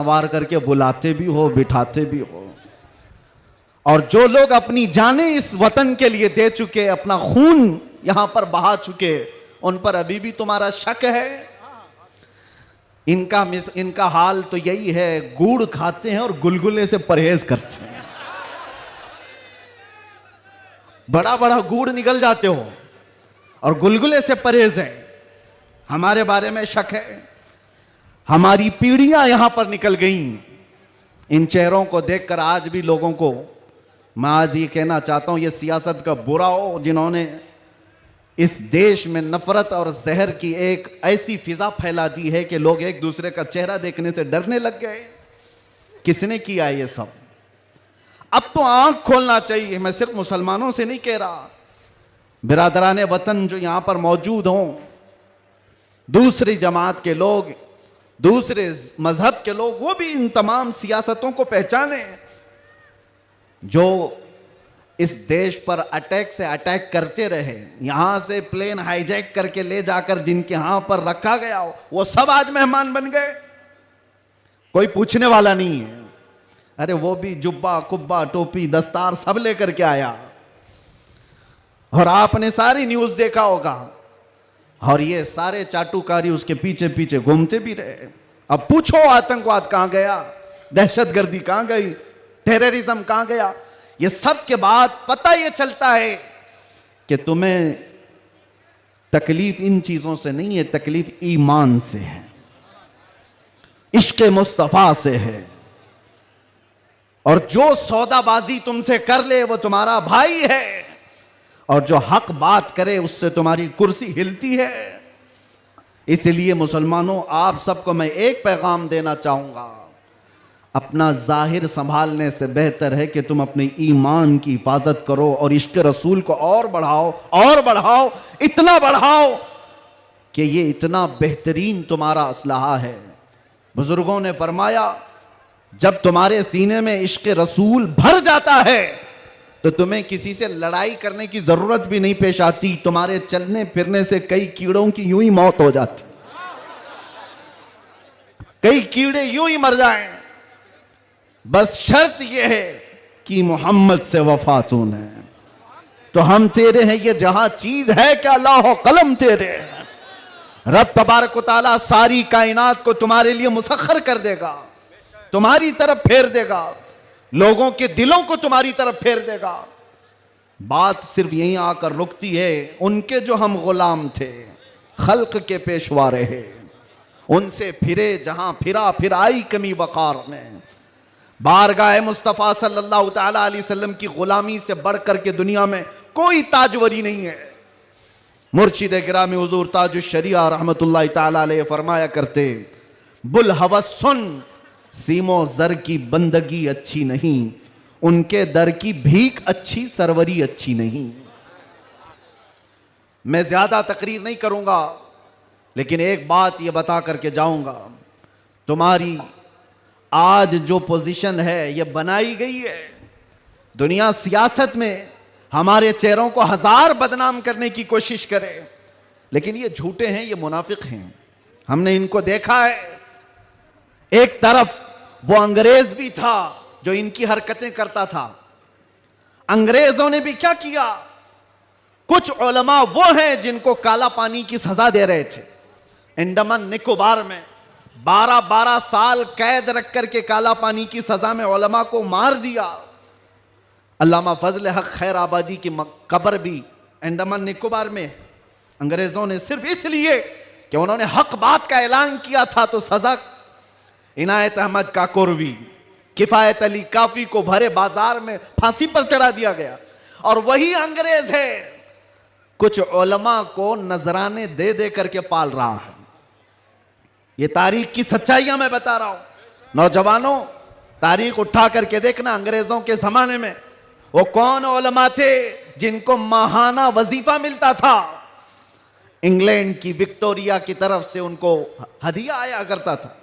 वार करके बुलाते भी हो, बिठाते भी हो। और जो लोग अपनी जानें इस वतन के लिए दे चुके, अपना खून यहां पर बहा चुके, उन पर अभी भी तुम्हारा शक है? इनका हाल तो यही है, गुड़ खाते हैं और गुलगुले से परहेज करते हैं। बड़ा बड़ा गुड़ निकल जाते हो और गुलगुले से परहेज है। हमारे बारे में शक है। हमारी पीढ़ियां यहां पर निकल गईं। इन चेहरों को देखकर आज भी लोगों को मैं आज ये कहना चाहता हूं, ये सियासत का बुरा हो जिन्होंने इस देश में नफरत और जहर की एक ऐसी फिजा फैला दी है कि लोग एक दूसरे का चेहरा देखने से डरने लग गए। किसने किया ये सब? अब तो आंख खोलना चाहिए। मैं सिर्फ मुसलमानों से नहीं कह रहा, बिरादराने वतन जो यहां पर मौजूद हों, दूसरी जमात के लोग, दूसरे मजहब के लोग, वो भी इन तमाम सियासतों को पहचाने जो इस देश पर अटैक से अटैक करते रहे। यहां से प्लेन हाईजैक करके ले जाकर जिनके यहां पर रखा गया हो, वो सब आज मेहमान बन गए। कोई पूछने वाला नहीं है। अरे वो भी जुब्बा कुब्बा टोपी दस्तार सब लेकर के आया, और आपने सारी न्यूज देखा होगा। और ये सारे चाटुकारी उसके पीछे पीछे घूमते भी रहे। अब पूछो आतंकवाद कहां गया, दहशतगर्दी कहां गई, टेररिज्म कहां गया? ये सब के बाद पता ये चलता है कि तुम्हें तकलीफ इन चीजों से नहीं है, तकलीफ ईमान से है, इश्क मुस्तफा से है। और जो सौदाबाजी तुमसे कर ले वो तुम्हारा भाई है, और जो हक बात करे उससे तुम्हारी कुर्सी हिलती है। इसलिए मुसलमानों, आप सबको मैं एक पैगाम देना चाहूंगा, अपना जाहिर संभालने से बेहतर है कि तुम अपने ईमान की हिफाजत करो और इश्क रसूल को और बढ़ाओ, और बढ़ाओ, इतना बढ़ाओ कि ये इतना बेहतरीन तुम्हारा असलहा है। बुजुर्गों ने फरमाया, जब तुम्हारे सीने में इश्क रसूल भर जाता है तो तुम्हें किसी से लड़ाई करने की जरूरत भी नहीं पेश आती। तुम्हारे चलने फिरने से कई कीड़ों की यूं ही मौत हो जाती, कई कीड़े यूं ही मर जाएं। बस शर्त यह है कि मोहम्मद से वफातून है तो हम तेरे हैं। ये जहां चीज है कि अल्लाह कलम तेरे हैं। रब तबारक व तआला सारी कायनात को तुम्हारे लिए मुसख्खर कर देगा, तुम्हारी तरफ फेर देगा, लोगों के दिलों को तुम्हारी तरफ फेर देगा। बात सिर्फ यहीं आकर रुकती है। उनके जो हम गुलाम थे, खल्क के पेशवा रहे, उनसे फिरे जहां फिरा, फिर आई कमी वकार में। बारगाह मुस्तफ़ा सल्लल्लाहु तआला अलैहि वसल्लम की गुलामी से बढ़कर के दुनिया में कोई ताजवरी नहीं है। मुर्शिद गिरामी हुजूर ताजुश शरिया रहमतुल्लाह तआला अलैहि फरमाया करते, बुल हवस सुन, सीमो जर की बंदगी अच्छी नहीं, उनके दर की भीख अच्छी, सरवरी अच्छी नहीं। मैं ज्यादा तकरीर नहीं करूंगा, लेकिन एक बात यह बता करके जाऊंगा, तुम्हारी आज जो पोजीशन है ये बनाई गई है। दुनिया सियासत में हमारे चेहरों को हजार बदनाम करने की कोशिश करे, लेकिन ये झूठे हैं, ये मुनाफिक हैं। हमने इनको देखा है। एक तरफ वो अंग्रेज भी था जो इनकी हरकतें करता था। अंग्रेजों ने भी क्या किया? कुछ उलमा वो हैं जिनको काला पानी की सजा दे रहे थे। अंडमान निकोबार में 12-12 साल कैद रख करके काला पानी की सजा में उलमा को मार दिया। अल्लामा फजल हक खैर आबादी की कब्र भी अंडमान निकोबार में। अंग्रेजों ने सिर्फ इसलिए कि उन्होंने हक बात का ऐलान किया था तो सजा। इनायत अहमद काकोरवी, किफायत अली काफी को भरे बाजार में फांसी पर चढ़ा दिया गया। और वही अंग्रेज है कुछ उलमा को नजराने दे दे करके पाल रहा है। ये तारीख की सच्चाइयां मैं बता रहा हूं। नौजवानों, तारीख उठा करके देखना, अंग्रेजों के जमाने में वो कौन उलमा थे जिनको माहाना वजीफा मिलता था। इंग्लैंड की विक्टोरिया की तरफ से उनको हदिया आया करता था,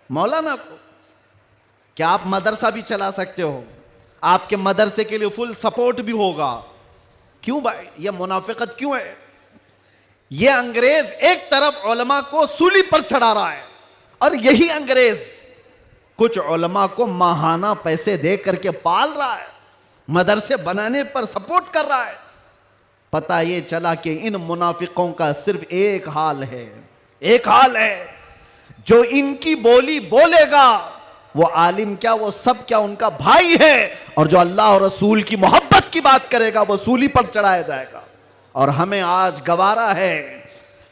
मौलाना को। क्या आप मदरसा भी चला सकते हो? आपके मदरसे के लिए फुल सपोर्ट भी होगा। क्यों भाई, ये मुनाफिकत क्यों है? ये अंग्रेज एक तरफ उलमा को सूली पर चढ़ा रहा है, और यही अंग्रेज कुछ उलमा को माहाना पैसे दे करके पाल रहा है, मदरसे बनाने पर सपोर्ट कर रहा है। पता ये चला कि इन मुनाफिकों का सिर्फ एक हाल है, एक हाल है, जो इनकी बोली बोलेगा वो आलिम क्या, वो सब क्या उनका भाई है, और जो अल्लाह और रसूल की मोहब्बत की बात करेगा वो सूली पर चढ़ाया जाएगा। और हमें आज गवारा है,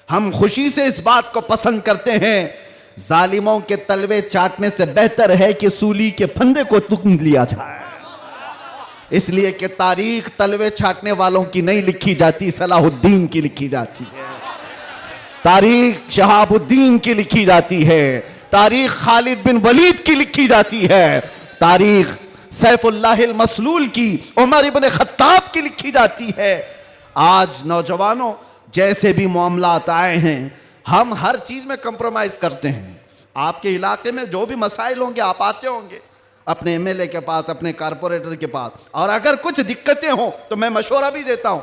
हम खुशी से इस बात को पसंद करते हैं, जालिमों के तलवे चाटने से बेहतर है कि सूली के फंदे को तुम लिया जाए। इसलिए कि तारीख तलवे छाटने वालों की नहीं लिखी जाती, सलाहुद्दीन की लिखी जाती है, तारीख शहाबुद्दीन की लिखी जाती है, तारीख खालिद बिन वलीद की लिखी जाती है, तारीख सैफुल्लाहिल मसलूल की, उमर इब्न खत्ताब की लिखी जाती है। आज नौजवानों जैसे भी मामलात आए हैं, हम हर चीज में कंप्रोमाइज करते हैं। आपके इलाके में जो भी मसाइल होंगे आप आते होंगे अपने एमएलए के पास, अपने कारपोरेटर के पास, और अगर कुछ दिक्कतें हो तो मैं मशवरा भी देता हूं।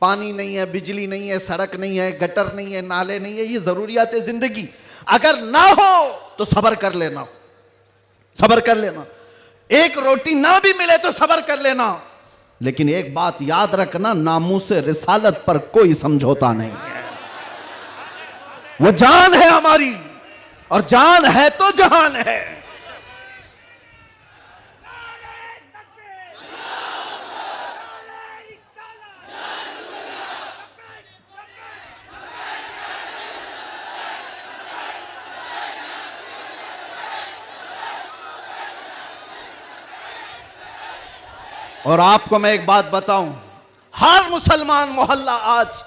पानी नहीं है, बिजली नहीं है, सड़क नहीं है, गटर नहीं है, नाले नहीं है, ये जरूरियात है जिंदगी, अगर ना हो तो सब्र कर लेना, सब्र कर लेना। एक रोटी ना भी मिले तो सब्र कर लेना, लेकिन एक बात याद रखना, नामूसे रिसालत पर कोई समझौता नहीं है। वो जान है हमारी, और जान है तो जहान है। और आपको मैं एक बात बताऊं, हर मुसलमान मोहल्ला आज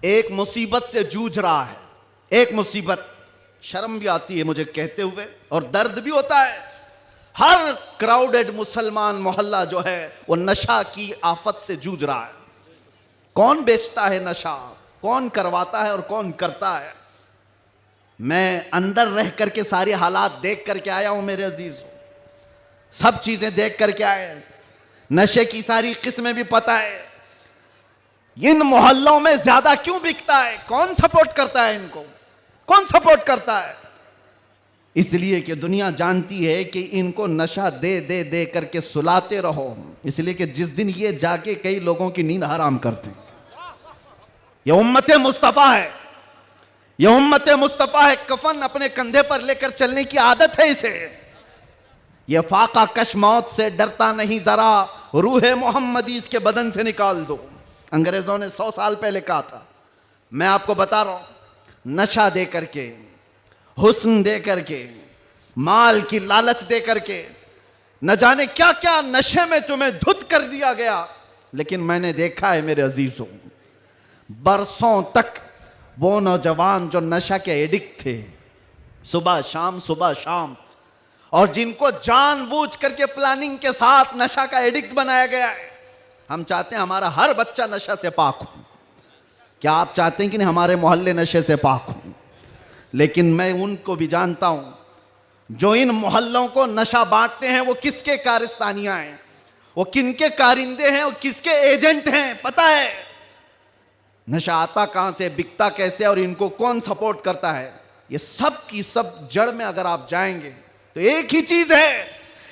एक मुसीबत से जूझ रहा है, एक मुसीबत। शर्म भी आती है मुझे कहते हुए और दर्द भी होता है। हर क्राउडेड मुसलमान मोहल्ला जो है वो नशा की आफत से जूझ रहा है। कौन बेचता है नशा, कौन करवाता है और कौन करता है। मैं अंदर रह करके सारे हालात देख करके आया हूं मेरे अजीज, सब चीजें देख करके आए, नशे की सारी किस्में भी पता है। इन मोहल्लों में ज्यादा क्यों बिकता है, कौन सपोर्ट करता है इनको, कौन सपोर्ट करता है? इसलिए कि दुनिया जानती है कि इनको नशा दे दे दे करके सुलाते रहो, इसलिए कि जिस दिन ये जाके कई लोगों की नींद हराम करते। ये उम्मत मुस्तफा है, ये उम्मत मुस्तफा है। कफन अपने कंधे पर लेकर चलने की आदत है इसे। ये फाका कश मौत से डरता नहीं, जरा रूह मोहम्मदी इसके बदन से निकाल दो। अंग्रेजों ने 100 साल पहले कहा था। मैं आपको बता रहा हूं, नशा दे करके, हुस्न दे करके, माल की लालच दे करके, न जाने क्या क्या नशे में तुम्हें धुत कर दिया गया। लेकिन मैंने देखा है मेरे अजीजों, बरसों तक वो नौजवान जो नशा के एडिक्ट थे, सुबह शाम, और जिनको जानबूझ करके प्लानिंग के साथ नशा का एडिक्ट बनाया गया है। हम चाहते हैं हमारा हर बच्चा नशा से पाक हो। क्या आप चाहते हैं कि नहीं हमारे मोहल्ले नशे से पाक हो? लेकिन मैं उनको भी जानता हूं जो इन मोहल्लों को नशा बांटते हैं, वो किसके कारस्तानियां हैं, वो किनके कारिंदे हैं, वो किसके एजेंट हैं, पता है। नशा आता कहां से, बिकता कैसे, और इनको कौन सपोर्ट करता है, ये सब की सब जड़ में अगर आप जाएंगे तो एक ही चीज है,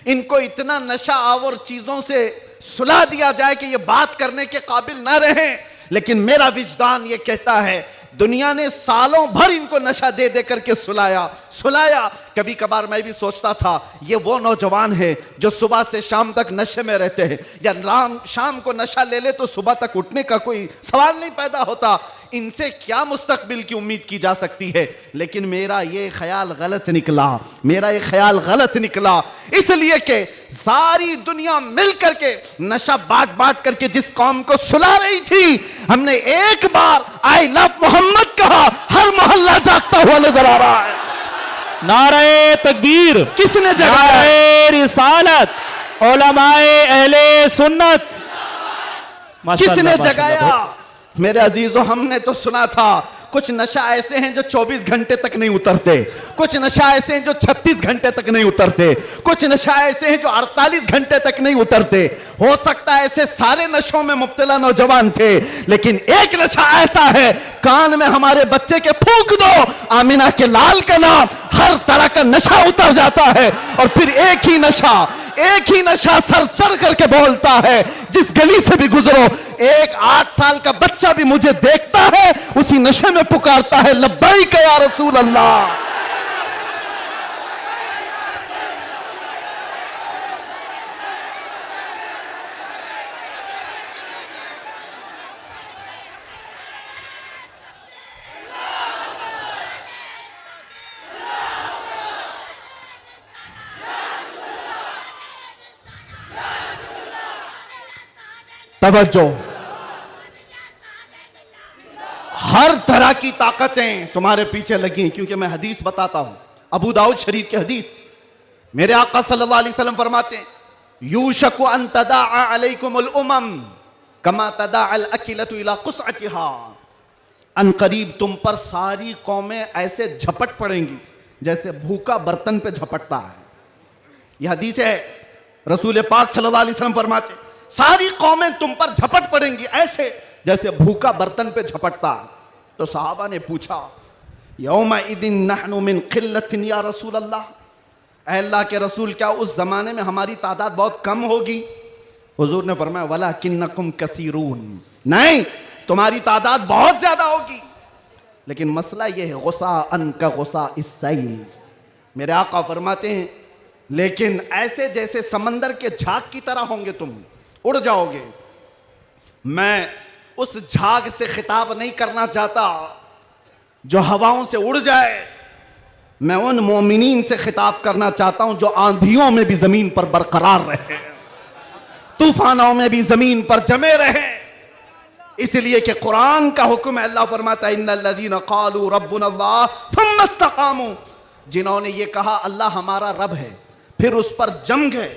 इनको इतना नशा आवर चीजों से सुला दिया जाए कि ये बात करने के काबिल ना रहे। लेकिन मेरा विजदान ये कहता है, दुनिया ने सालों भर इनको नशा दे दे करके सुलाया। कभी कभार मैं भी सोचता था ये वो नौजवान है जो सुबह से शाम तक नशे में रहते हैं, या शाम को नशा ले ले तो सुबह तक उठने का कोई सवाल नहीं पैदा होता। इनसे क्या मुस्तकबिल की उम्मीद की जा सकती है। लेकिन मेरा ये ख्याल गलत निकला, इसलिए कि सारी दुनिया मिल करके नशा बांट करके जिस कौम को सुला रही थी, हमने एक बार आई लव मोहम्मद कहा, हर मोहल्ला जागता हुआ नजर आ रहा है। नारे तकबीर किसने जगाया? नारे रिसालत, उलमाए अहले सुन्नत, किसने जगाया? मेरे अजीजों, हमने तो सुना था कुछ नशा ऐसे हैं जो 24 घंटे तक नहीं उतरते, कुछ नशा ऐसे हैं जो 36 घंटे तक नहीं उतरते, कुछ नशा ऐसे हैं जो 48 घंटे तक नहीं उतरते। हो सकता है ऐसे सारे नशों में मुब्तला नौजवान थे, लेकिन एक नशा ऐसा है, कान में हमारे बच्चे के फूंक दो आमिना के लाल का नाम, हर तरह का नशा उतर जाता है। और फिर एक ही नशा सर चढ़ करके बोलता है, जिस गली से भी गुजरो एक 8 साल का बच्चा भी मुझे देखता है, उसी नशे में पुकारता है लब्बैक या रसूल अल्लाह। तवज्जो, हर तरह की ताकतें तुम्हारे पीछे लगी हैं, क्योंकि मैं हदीस बताता हूं, अबू दाऊद शरीफ की हदीस। मेरे आका सल्लल्लाहु अलैहि वसल्लम फरमाते हैं, यूशकु अन तदाअ अलैकुमुल उमम कमा तदाअल अकिलतु इला कुसअतिहा। अन करीब तुम पर सारी कौमें ऐसे झपट पड़ेंगी जैसे भूखा बर्तन पे झपटता है। यह हदीस है, रसूल पाक सल्लल्लाहु अलैहि वसल्लम फरमाते हैं, सारी कौमें तुम पर झपट पड़ेंगी ऐसे जैसे भूखा बर्तन पे झपटता। तो सहाबा ने पूछा, यौमा इदिन नहनु मिन क़िल्लतिन या रसूल अल्लाह, ऐ अल्लाह के रसूल क्या उस जमाने में हमारी तादाद बहुत कम होगी? हुजूर ने फरमाया, वलाकिन्नकुम कसीरून, नहीं तुम्हारी तादाद बहुत ज्यादा होगी, लेकिन मसला यह है गुस्सा अन का गुस्सा इस्सैल। मेरे आका फरमाते हैं, लेकिन ऐसे जैसे समंदर के झाग की तरह होंगे, तुम उड़ जाओगे। मैं उस झाग से खिताब नहीं करना चाहता जो हवाओं से उड़ जाए, मैं उन मोमिनीन से खिताब करना चाहता हूं जो आंधियों में भी जमीन पर बरकरार रहे, तूफानों में भी जमीन पर जमे रहे। इसलिए कि कुरान का हुक्म है, अल्लाह फरमाता है, इन्नल्लज़ीना क़ालू रब्बुनल्लाह थुम्मा इस्तक़ामू, जिन्होंने ये कहा अल्लाह हमारा रब है, फिर उस पर जम गए,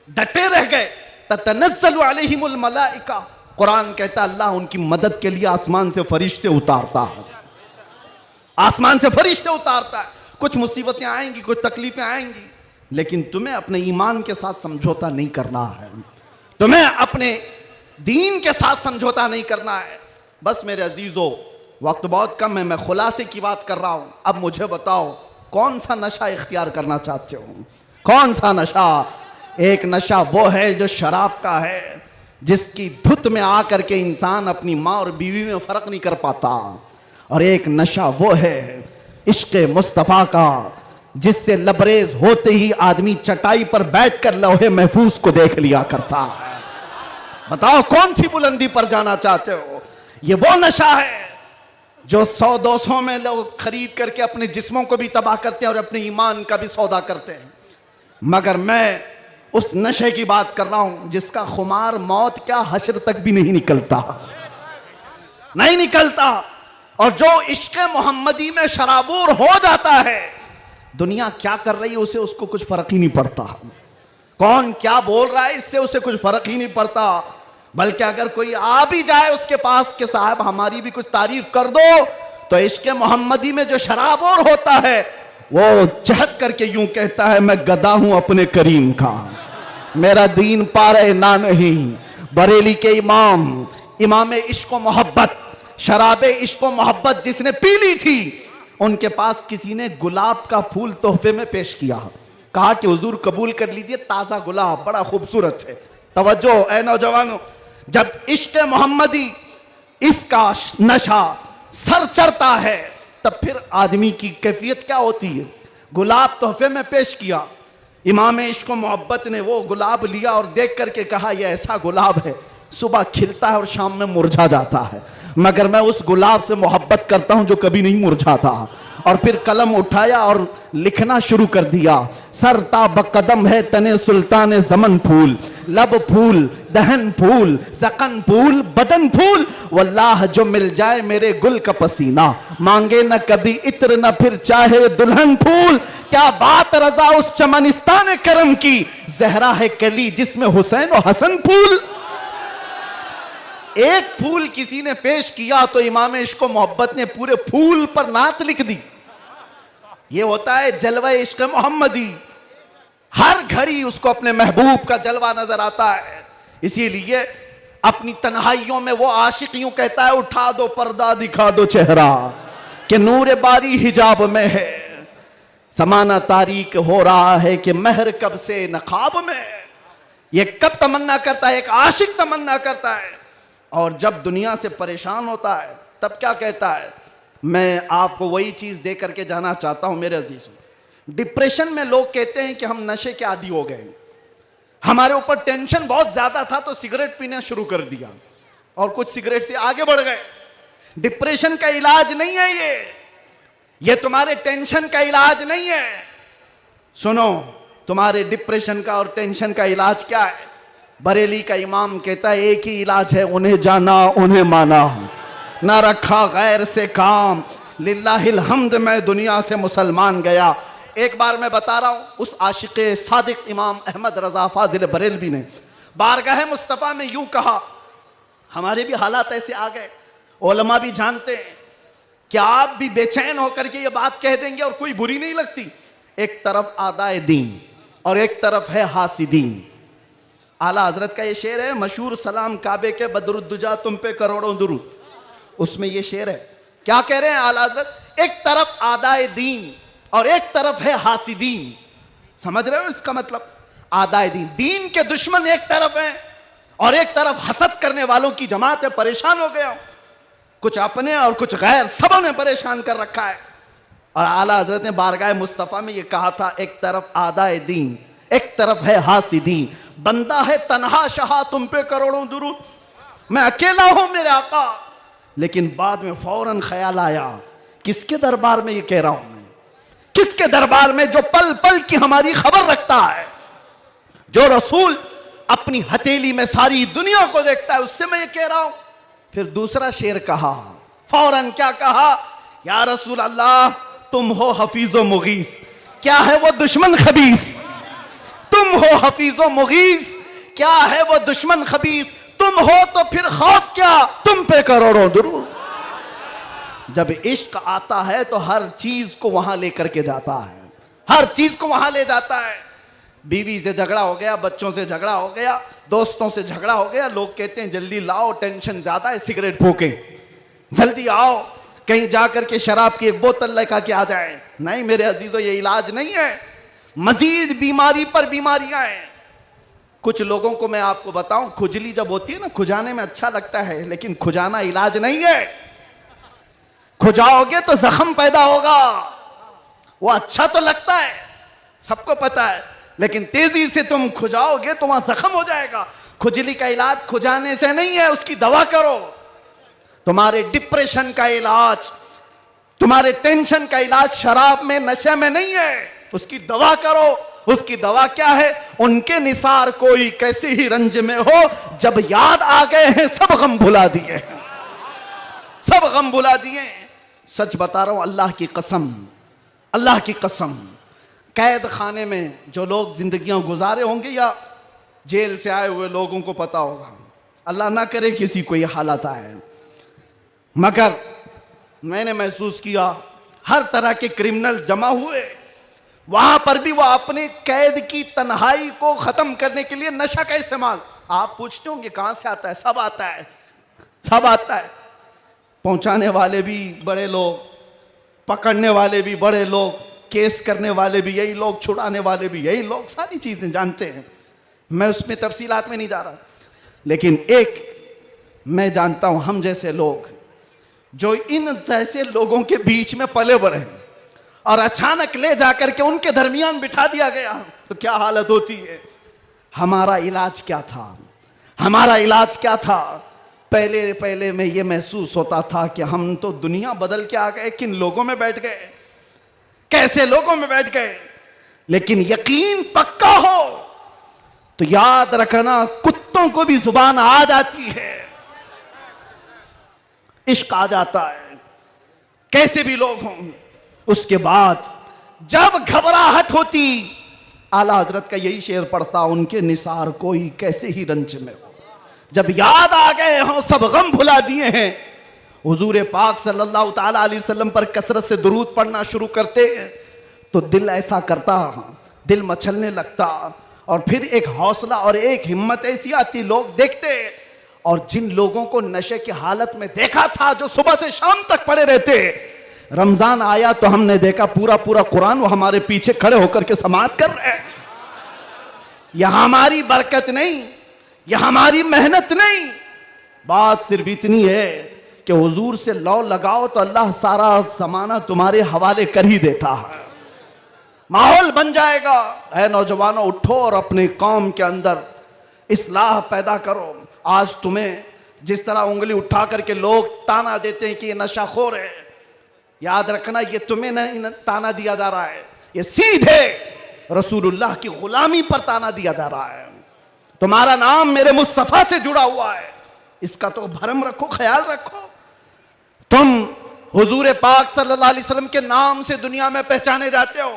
डटे रह गए, ततनज़्ज़लु अलैहिमुल मलाइका, कुरान कहता है अल्लाह उनकी मदद के लिए आसमान से फरिश्ते उतारता है, आसमान से फरिश्ते उतारता है। कुछ मुसीबतें आएंगी, कुछ तकलीफें आएंगी, लेकिन तुम्हें अपने ईमान के साथ समझौता नहीं करना है, तुम्हें अपने दीन के साथ समझौता नहीं करना है। बस मेरे अजीजों, वक्त बहुत कम है, मैं खुलासे की बात कर रहा हूं। अब मुझे बताओ, कौन सा नशा इख्तियार करना चाहते हो? कौन सा नशा? एक नशा वो है जो शराब का है, जिसकी धुत में आकर के इंसान अपनी माँ और बीवी में फर्क नहीं कर पाता। और एक नशा वो है इश्क़ मुस्तफ़ा का, जिससे लबरेज होते ही आदमी चटाई पर बैठकर लौहे महफूज को देख लिया करता है। बताओ कौन सी बुलंदी पर जाना चाहते हो? ये वो नशा है जो 100-200 में लोग खरीद करके अपने जिस्मों को भी तबाह करते हैं और अपने ईमान का भी सौदा करते हैं। मगर मैं उस नशे की बात कर रहा हूं जिसका खुमार मौत क्या हश्र तक भी नहीं निकलता, नहीं निकलता। और जो इश्क़ मोहम्मदी में शराबूर हो जाता है, दुनिया क्या कर रही है उसे उसको कुछ फर्क ही नहीं पड़ता, कौन क्या बोल रहा है इससे उसे कुछ फर्क ही नहीं पड़ता। बल्कि अगर कोई आ भी जाए उसके पास कि साहब हमारी भी कुछ तारीफ कर दो, तो इश्क़ मोहम्मदी में जो शराबोर होता है वो चहक करके यूं कहता है, मैं गदा हूं अपने करीम का, मेरा दीन पारे ना नहीं। बरेली के इमाम इश्क़ मोहब्बत, शराबे इश्क़ मोहब्बत जिसने पी ली थी, उनके पास किसी ने गुलाब का फूल तोहफे में पेश किया, कहा कि हुजूर कबूल कर लीजिए, ताज़ा गुलाब बड़ा खूबसूरत है। तवज्जो ऐ नौजवानों, जब इश्क़ मोहम्मदी इसका नशा सर चढ़ता है, तब फिर आदमी की कैफियत क्या होती है? गुलाब तोहफे में पेश किया, इमाम इश्क़ मोहब्बत ने वो गुलाब लिया और देख करके कहा यह ऐसा गुलाब है, सुबह खिलता है और शाम में मुरझा जाता है, मगर मैं उस गुलाब से मोहब्बत करता हूं जो कभी नहीं मुरझाता। और फिर कलम उठाया और लिखना शुरू कर दिया, सरता बकदम है तने सुल्तान ज़मन फूल, लब फूल दहन फूल ज़कन फूल बदन फूल, वल्लाह जो मिल जाए मेरे गुल का पसीना, मांगे न कभी इत्र न फिर चाहे दुल्हन फूल। क्या बात रजा उस चमनिस्तान करम की, जहरा है कली जिसमें हुसैन और हसन फूल। एक फूल किसी ने पेश किया तो इमाम इश्क व मोहब्बत ने पूरे फूल पर नात लिख दी। ये होता है जलवा इश्क मोहम्मदी। हर घड़ी उसको अपने महबूब का जलवा नजर आता है। इसीलिए अपनी तन्हाइयों में वो आशिक यूं कहता है, उठा दो पर्दा दिखा दो चेहरा कि नूर बारी हिजाब में है। समाना तारीक हो रहा है कि महर कब से नकाब में। ये कब तमन्ना करता है, एक आशिक तमन्ना करता है। और जब दुनिया से परेशान होता है तब क्या कहता है, मैं आपको वही चीज दे करके जाना चाहता हूं मेरे अजीजों। डिप्रेशन में लोग कहते हैं कि हम नशे के आदी हो गए, हमारे ऊपर टेंशन बहुत ज्यादा था तो सिगरेट पीना शुरू कर दिया और कुछ सिगरेट से आगे बढ़ गए। डिप्रेशन का इलाज नहीं है ये तुम्हारे टेंशन का इलाज नहीं है। सुनो, तुम्हारे डिप्रेशन का और टेंशन का इलाज क्या है? बरेली का इमाम कहता है एक ही इलाज है, उन्हें जाना उन्हें माना, ना रखा गैर से काम, लिल्लाहिल हम्द मैं दुनिया से मुसलमान गया। एक बार मैं बता रहा हूं, उस आशिक़े सादिक इमाम अहमद रजा फाजिल बरेलवी ने बारगाह मुस्तफ़ा में यूं कहा। हमारे भी हालात ऐसे आ गए, उलमा भी जानते हैं कि आप भी बेचैन होकर के ये बात कह देंगे और कोई बुरी नहीं लगती। एक तरफ आदाए दीन और एक तरफ है हासिदीन। आला हजरत का ये शेर है मशहूर, सलाम काबे के बदरुद्दुजा तुम पे करोड़ों दुरूद। उसमें ये शेर है, क्या कह रहे हैं आला हजरत? एक तरफ आदाए दीन और एक तरफ है हासिदीन। समझ रहे हो इसका मतलब? आदाए दीन, दीन के दुश्मन एक तरफ हैं और एक तरफ हसद करने वालों की जमात है। परेशान हो गया, कुछ अपने और कुछ गैर, सबों ने परेशान कर रखा है। और आला हजरत ने बारगाह मुस्तफ़ा में ये कहा था, एक तरफ आदाए दीन एक तरफ है हासिदीन। बंदा है तन्हा शाह तुम पे करोड़ों दुरूद, मैं अकेला हूं मेरे आका। लेकिन बाद में फौरन ख्याल आया, किसके दरबार में ये कह रहा हूं मैं? किसके दरबार में जो पल पल की हमारी खबर रखता है, जो रसूल अपनी हथेली में सारी दुनिया को देखता है, उससे मैं ये कह रहा हूं। फिर दूसरा शेर कहा, फौरन क्या कहा? या रसूल अल्लाह तुम हो हफीजो मुगीस, क्या है वो दुश्मन खबीस? तुम हो हफीजो मुगीस, क्या है वो दुश्मन खबीस? तुम हो तो फिर खौफ क्या, तुम पे करोड़ों दुरूद। जब इश्क आता है तो हर चीज को वहां लेकर के जाता है, हर चीज को वहां ले जाता है। बीवी से झगड़ा हो गया, बच्चों से झगड़ा हो गया, दोस्तों से झगड़ा हो गया, लोग कहते हैं जल्दी लाओ, टेंशन ज्यादा है, सिगरेट फूके, जल्दी आओ, कहीं जाकर के शराब की एक बोतल लेकर के आ जाए। नहीं मेरे अजीजों, ये इलाज नहीं है, मजीद बीमारी पर बीमारियां हैं। कुछ लोगों को मैं आपको बताऊं, खुजली जब होती है ना, खुजाने में अच्छा लगता है, लेकिन खुजाना इलाज नहीं है। खुजाओगे तो जख्म पैदा होगा। वो अच्छा तो लगता है, सबको पता है, लेकिन तेजी से तुम खुजाओगे तो वहां जख्म हो जाएगा। खुजली का इलाज खुजाने से नहीं है, उसकी दवा करो। तुम्हारे डिप्रेशन का इलाज, तुम्हारे टेंशन का इलाज शराब में, नशे में नहीं है, उसकी दवा करो। उसकी दवा क्या है? उनके निसार कोई कैसे ही रंज में हो, जब याद आ गए हैं सब गम भुला दिए, सब गम भुला दिए। सच बता रहा हूं, अल्लाह की कसम, अल्लाह की कसम, कैद खाने में जो लोग जिंदगियां गुजारे होंगे या जेल से आए हुए लोगों को पता होगा, अल्लाह ना करे किसी को ये हालत आए, मगर मैंने महसूस किया हर तरह के क्रिमिनल जमा हुए, वहां पर भी वह अपने कैद की तन्हाई को खत्म करने के लिए नशा का इस्तेमाल। आप पूछते होंगे कहां से आता है? सब आता है, सब आता है। पहुंचाने वाले भी बड़े लोग, पकड़ने वाले भी बड़े लोग, केस करने वाले भी यही लोग, छुड़ाने वाले भी यही लोग, सारी चीजें जानते हैं। मैं उसमें तफसीलात में नहीं जा रहा, लेकिन एक मैं जानता हूं, हम जैसे लोग जो इन जैसे लोगों के बीच में पले बढ़े और अचानक ले जाकर के उनके दरमियान बिठा दिया गया तो क्या हालत होती है। हमारा इलाज क्या था? हमारा इलाज क्या था? पहले पहले में ये महसूस होता था कि हम तो दुनिया बदल के आ गए, किन लोगों में बैठ गए, कैसे लोगों में बैठ गए। लेकिन यकीन पक्का हो तो याद रखना, कुत्तों को भी जुबान आ जाती है, इश्क आ जाता है, कैसे भी लोग हों। उसके बाद जब घबराहट होती, आला हजरत का यही शेर पढ़ता, उनके निसार कोई कैसे ही रंज में हो, जब याद आ गए हों, सब गम भुला दिए हैं, हुजूर पाक सल्लल्लाहु ताला अलैहि वसल्लम पर कसरत से दुरूद पढ़ना शुरू करते तो दिल ऐसा करता, दिल मचलने लगता, और फिर एक हौसला और एक हिम्मत ऐसी आती, लोग देखते। और जिन लोगों को नशे की हालत में देखा था, जो सुबह से शाम तक पड़े रहते, रमजान आया तो हमने देखा पूरा पूरा कुरान वो हमारे पीछे खड़े होकर के समाअत कर रहे हैं। यह हमारी बरकत नहीं, यह हमारी मेहनत नहीं, बात सिर्फ इतनी है कि हुजूर से लौ लगाओ तो अल्लाह सारा जमाना तुम्हारे हवाले कर ही देता है, माहौल बन जाएगा। ऐ नौजवानों, उठो और अपने कौम के अंदर इस्लाह पैदा करो। आज तुम्हें जिस तरह उंगली उठा करके लोग ताना देते हैं कि ये नशाखोर है, याद रखना ये तुम्हें नहीं ताना दिया जा रहा है, ये सीधे रसूलुल्लाह की गुलामी पर ताना दिया जा रहा है। तुम्हारा नाम मेरे मुस्तफा से जुड़ा हुआ है, इसका तो भरम रखो, ख्याल रखो। तुम हुजूर पाक सल्लल्लाहु अलैहि वसल्लम के नाम से दुनिया में पहचाने जाते हो।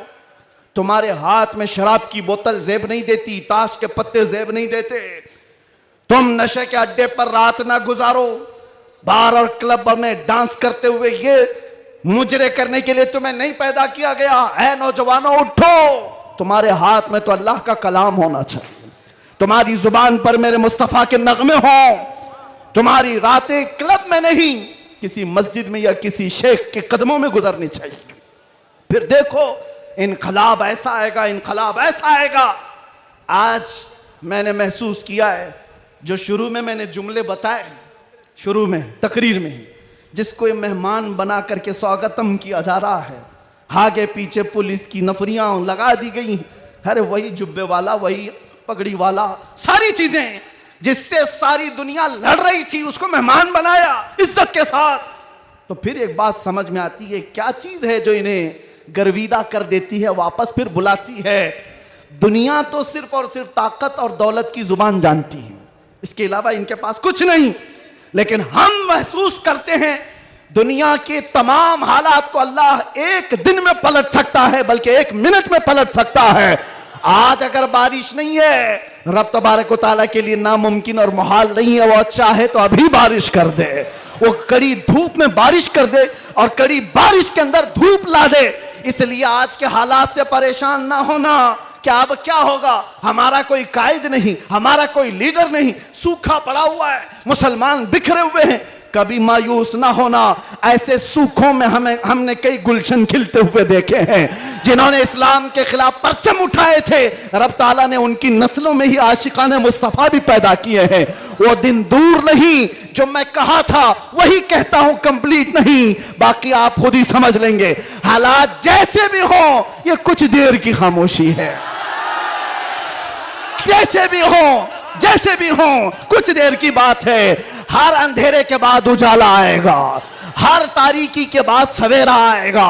तुम्हारे हाथ में शराब की बोतल जेब नहीं देती, ताश के पत्ते जेब नहीं देते। तुम नशे के अड्डे पर रात ना गुजारो, बार और क्लब में डांस करते हुए, ये मुजरे करने के लिए तुम्हें नहीं पैदा किया गया। ऐ नौजवानों, उठो, तुम्हारे हाथ में तो अल्लाह का कलाम होना चाहिए, तुम्हारी जुबान पर मेरे मुस्तफा के नगमे हों, तुम्हारी रातें क्लब में नहीं, किसी मस्जिद में या किसी शेख के कदमों में गुजरनी चाहिए। फिर देखो इनकलाब ऐसा आएगा, इनकलाब ऐसा आएगा। आज मैंने महसूस किया है, जो शुरू में मैंने जुमले बताए, शुरू में तकरीर में, जिसको मेहमान बना करके स्वागतम किया जा रहा है, आगे पीछे पुलिस की नफरियां लगा दी गई, अरे वही जुब्बे वाला, वही पगड़ी वाला, सारी चीजें जिससे सारी दुनिया लड़ रही थी, उसको मेहमान बनाया इज्जत के साथ। तो फिर एक बात समझ में आती है, क्या चीज है जो इन्हें गर्विदा कर देती है, वापस फिर बुलाती है। दुनिया तो सिर्फ और सिर्फ ताकत और दौलत की जुबान जानती है, इसके अलावा इनके पास कुछ नहीं। लेकिन हम महसूस करते हैं दुनिया के तमाम हालात को अल्लाह एक दिन में पलट सकता है, बल्कि एक मिनट में पलट सकता है। आज अगर बारिश नहीं है, रब तबारक व तआला के लिए नामुमकिन और मुहाल नहीं है, वो चाहे तो अभी बारिश कर दे, वो कड़ी धूप में बारिश कर दे और कड़ी बारिश के अंदर धूप ला दे। इसलिए आज के हालात से परेशान ना होना कि अब क्या होगा, हमारा कोई कायद नहीं, हमारा कोई लीडर नहीं, सूखा पड़ा हुआ है, मुसलमान बिखरे हुए हैं। कभी मायूस ना होना, ऐसे सूखों में हमने कई गुलशन खिलते हुए देखे हैं। जिन्होंने इस्लाम के खिलाफ परचम उठाए थे, रब ताला ने उनकी नस्लों में ही आशिकाने मुस्तफा भी पैदा किए हैं। वो दिन दूर नहीं, जो मैं कहा था वही कहता हूं, कंप्लीट नहीं, बाकी आप खुद ही समझ लेंगे। हालात जैसे भी हो, ये कुछ देर की खामोशी है। जैसे भी हो, जैसे भी हो, कुछ देर की बात है। हर अंधेरे के बाद उजाला आएगा, हर तारीकी के बाद सवेरा आएगा।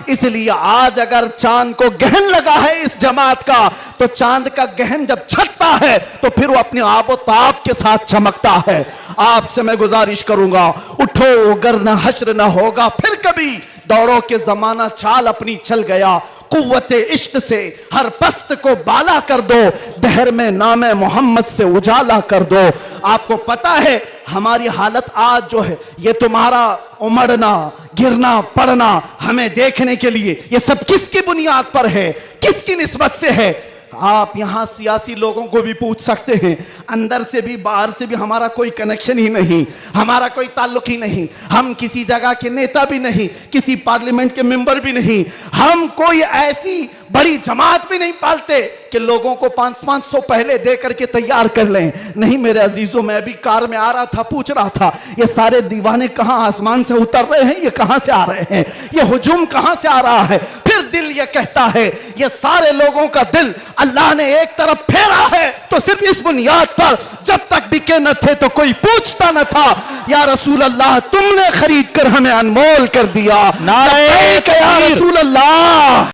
इसलिए आज अगर चांद को गहन लगा है इस जमात का, तो चांद का गहन जब छटता है तो फिर वो अपने आबो ताब के साथ चमकता है। आपसे मैं गुजारिश करूंगा, उठो, अगर न हश्र न होगा फिर कभी, दौड़ों के जमाना चाल अपनी चल गया, कुव्वते इश्क से हर पस्त को बाला कर दो, दहर में नामे मोहम्मद से उजाला कर दो। आपको पता है हमारी हालत आज जो है, ये तुम्हारा उमड़ना, गिरना, पड़ना हमें देखने के लिए, ये सब किसकी बुनियाद पर है, किसकी निस्बत से है? आप यहां सियासी लोगों को भी पूछ सकते हैं, अंदर से भी बाहर से भी हमारा कोई कनेक्शन ही नहीं, हमारा कोई ताल्लुक ही नहीं। हम किसी जगह के नेता भी नहीं, किसी पार्लियामेंट के मेंबर भी नहीं, हम कोई ऐसी बड़ी जमात भी नहीं पालते कि लोगों को 500-500 पहले दे करके तैयार कर लें। नहीं मेरे अजीजों, मैं भी कार में आ रहा था, पूछ रहा था ये सारे दीवाने कहां आसमान से उतर रहे हैं, ये कहां से आ रहे हैं, ये हुजूम कहां से आ रहा है? फिर दिल ये कहता है, ये सारे लोगों का दिल अल्लाह ने एक तरफ फेरा है तो सिर्फ इस बुनियाद पर, जब तक बिके न थे तो कोई पूछता न था, या रसूल अल्लाह तुमने खरीद कर हमें अनमोल कर दिया। नारे या रसूल अल्लाह।